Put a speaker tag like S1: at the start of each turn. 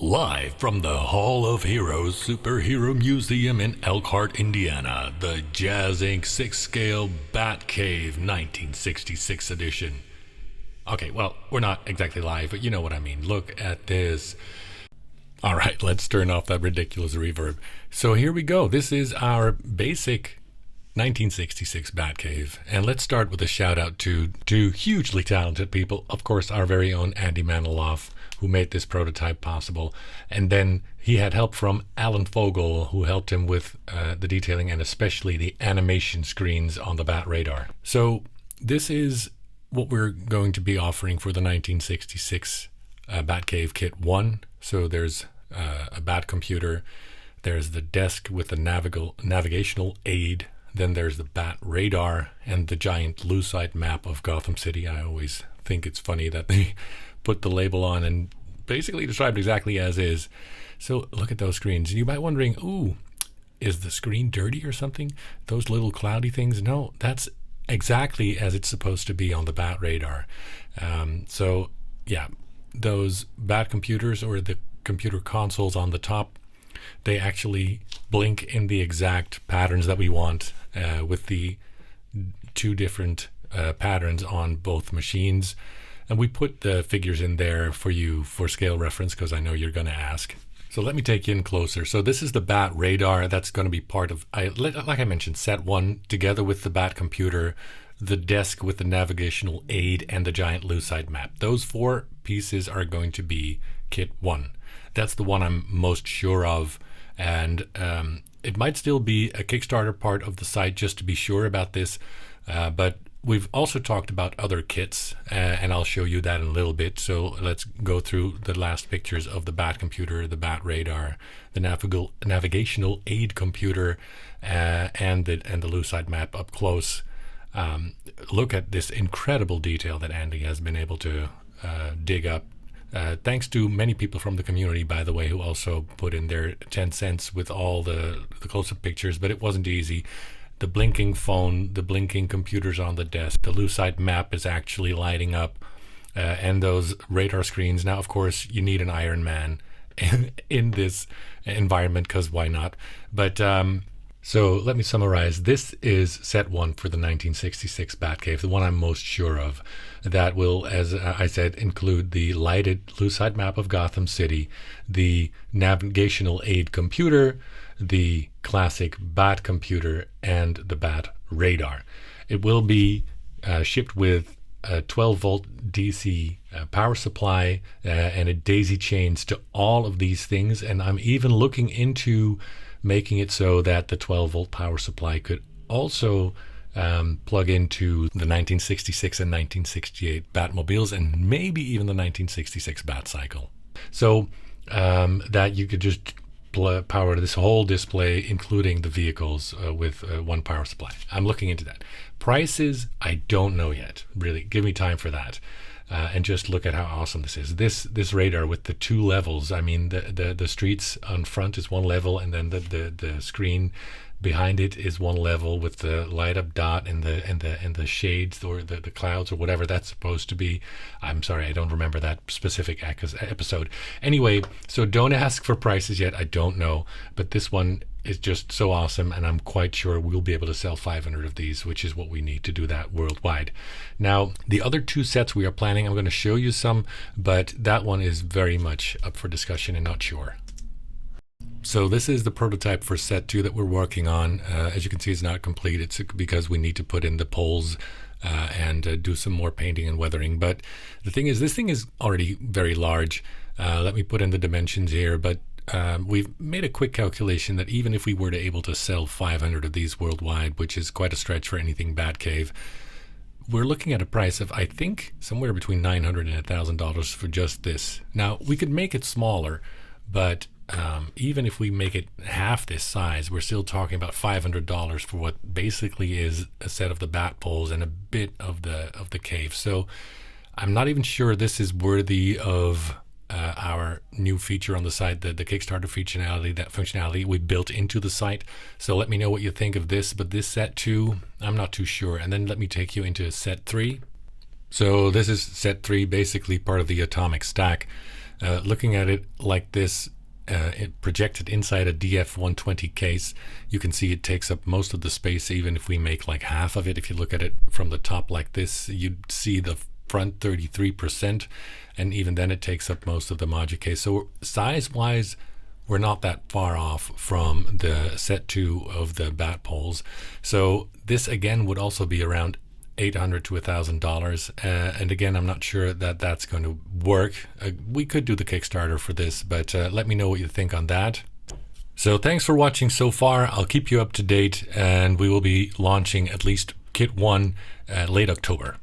S1: Live from the Hall of Heroes Superhero Museum in Elkhart, Indiana, the Jazzinc 6-scale Batcave 1966 edition. Okay, well, we're not exactly live, but you know what I mean. Look at this. Alright, let's turn off that ridiculous reverb. So here we go. This is our basic 1966 Batcave. And let's start with a shout out to two hugely talented people. Of course, our very own Andy Maniloff, who made this prototype possible. And then he had help from Alan Fogel, who helped him with the detailing and especially the animation screens on the Bat Radar. So this is what we're going to be offering for the 1966 Batcave Kit 1. So there's a Bat computer, there's the desk with the navigational aid, then there's the Bat Radar and the giant lucite map of Gotham City. I always think it's funny that they put the label on and basically described exactly as is. So look at those screens. You might be wondering, ooh, is the screen dirty or something? Those little cloudy things? No, that's exactly as it's supposed to be on the Bat Radar. So yeah, those Bat computers or the computer consoles on the top, they actually blink in the exact patterns that we want with the two different patterns on both machines. And we put the figures in there for you for scale reference because I know you're going to ask. So let me take you in closer. So this is the Bat Radar. That's going to be part of, like I mentioned, set 1 together with the Bat computer, the desk with the navigational aid, and the giant lucite map. Those 4 pieces are going to be Kit 1. That's the one I'm most sure of. And it might still be a Kickstarter part of the site just to be sure about this. But we've also talked about other kits, and I'll show you that in a little bit. So let's go through the last pictures of the Bat computer, the Bat Radar, the navigational aid computer, and the lucite map up close. Look at this incredible detail that Andy has been able to dig up. Thanks to many people from the community, by the way, who also put in their 10 cents with all the close-up pictures, but it wasn't easy. The blinking phone, the blinking computers on the desk, the lucite map is actually lighting up, and those radar screens. Now, of course, you need an Iron Man in this environment, because why not? But so let me summarize. This is set 1 for the 1966 Batcave, the one I'm most sure of. That will, as I said, include the lighted lucite map of Gotham City, the navigational aid computer, the classic Bat computer, and the Bat Radar. It will be shipped with a 12-volt DC power supply and a daisy chains to all of these things. And I'm even looking into making it so that the 12-volt power supply could also plug into the 1966 and 1968 Batmobiles, and maybe even the 1966 Batcycle. So that you could just power this whole display, including the vehicles, with one power supply. I'm looking into that. Prices, I don't know yet. Really, give me time for that. And just look at how awesome this is. This radar with the 2 levels. I mean, the streets on front is one level, and then the screen behind it is one level with the light up dot and the shades or the clouds or whatever that's supposed to be. I'm sorry, I don't remember that specific episode. Anyway, so don't ask for prices yet. I don't know, but this one is just so awesome, and I'm quite sure we'll be able to sell 500 of these, which is what we need to do that worldwide. Now, the other 2 sets we are planning, I'm going to show you some, but that one is very much up for discussion and not sure. So this is the prototype for set 2 that we're working on. As you can see, it's not complete. It's because we need to put in the poles and do some more painting and weathering. But the thing is, this thing is already very large. Let me put in the dimensions here, but we've made a quick calculation that even if we were to able to sell 500 of these worldwide, which is quite a stretch for anything Batcave, we're looking at a price of, I think, somewhere between $900 and $1,000 for just this. Now, we could make it smaller, but even if we make it half this size, we're still talking about $500 for what basically is a set of the bat poles and a bit of the cave. So I'm not even sure this is worthy of our new feature on the site, the Kickstarter functionality we built into the site. So let me know what you think of this. But this set 2, I'm not too sure. And then let me take you into set 3. So this is set 3, basically part of the atomic stack. Looking at it like this, it projected inside a DF120 case, you can see it takes up most of the space, even if we make like half of it. If you look at it from the top like this, you'd see the front 33%, and even then it takes up most of the module case. So size-wise, we're not that far off from the set 2 of the bat poles. So this again would also be around $800 to $1,000, and again, I'm not sure that that's going to work. We could do the Kickstarter for this, but let me know what you think on that. So thanks for watching so far. I'll keep you up to date, and we will be launching at least Kit 1 late October.